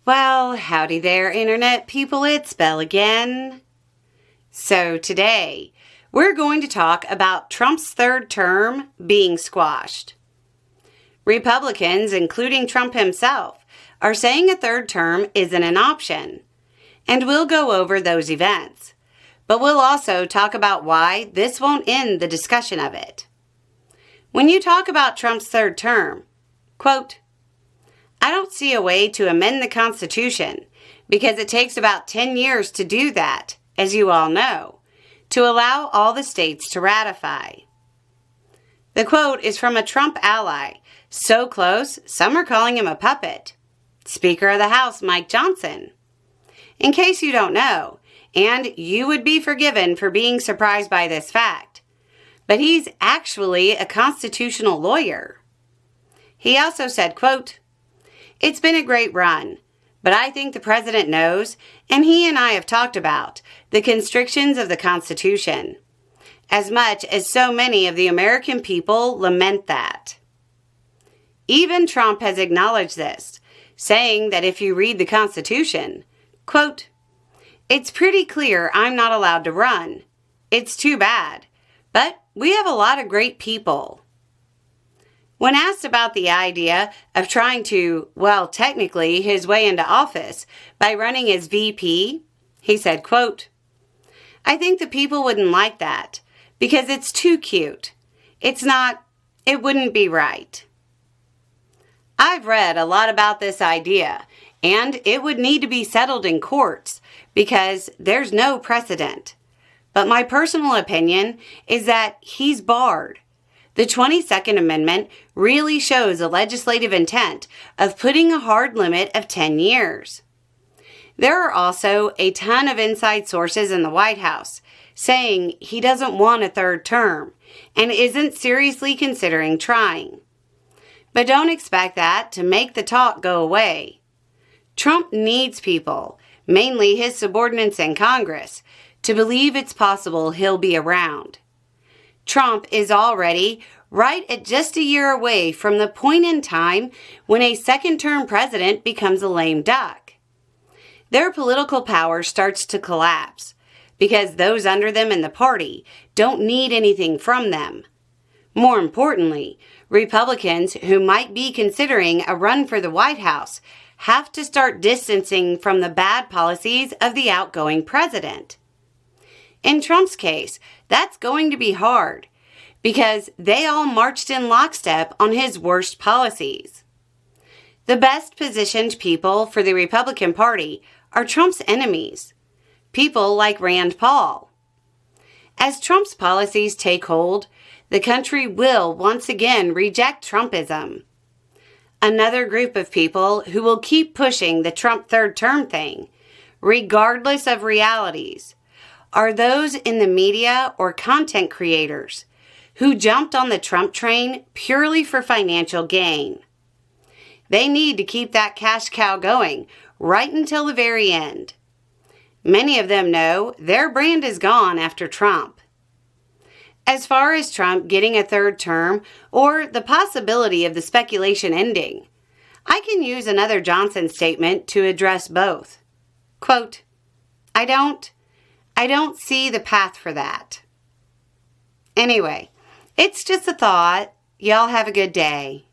Well, howdy there, Internet people. It's Beau again. So today, we're going to talk about Trump's third term being squashed. Republicans, including Trump himself, are saying a third term isn't an option. And we'll go over those events. But we'll also talk about why this won't end the discussion of it. When you talk about Trump's third term, quote, I don't see a way to amend the Constitution because it takes about 10 years to do that, as you all know, to allow all the states to ratify. The quote is from a Trump ally, so close some are calling him a puppet, Speaker of the House Mike Johnson. In case you don't know, and you would be forgiven for being surprised by this fact, but he's actually a constitutional lawyer. He also said, quote, it's been a great run, but I think the president knows, and he and I have talked about, the constrictions of the Constitution, as much as so many of the American people lament that. Even Trump has acknowledged this, saying that if you read the Constitution, quote, it's pretty clear I'm not allowed to run. It's too bad, but we have a lot of great people. When asked about the idea of trying to, technically his way into office by running as VP, he said, quote, I think the people wouldn't like that because it's too cute. It wouldn't be right. I've read a lot about this idea, and it would need to be settled in courts because there's no precedent. But my personal opinion is that he's barred. The 22nd Amendment really shows a legislative intent of putting a hard limit of 10 years. There are also a ton of inside sources in the White House saying he doesn't want a third term and isn't seriously considering trying. But don't expect that to make the talk go away. Trump needs people, mainly his subordinates in Congress, to believe it's possible he'll be around. Trump is already right at just a year away from the point in time when a second-term president becomes a lame duck. Their political power starts to collapse because those under them in the party don't need anything from them. More importantly, Republicans who might be considering a run for the White House have to start distancing from the bad policies of the outgoing president. In Trump's case, that's going to be hard because they all marched in lockstep on his worst policies. The best positioned people for the Republican Party are Trump's enemies, people like Rand Paul. As Trump's policies take hold, the country will once again reject Trumpism. Another group of people who will keep pushing the Trump third term thing, regardless of realities, are those in the media or content creators who jumped on the Trump train purely for financial gain. They need to keep that cash cow going right until the very end. Many of them know their brand is gone after Trump. As far as Trump getting a third term or the possibility of the speculation ending, I can use another Johnson statement to address both. Quote, I don't see the path for that. Anyway, it's just a thought. Y'all have a good day.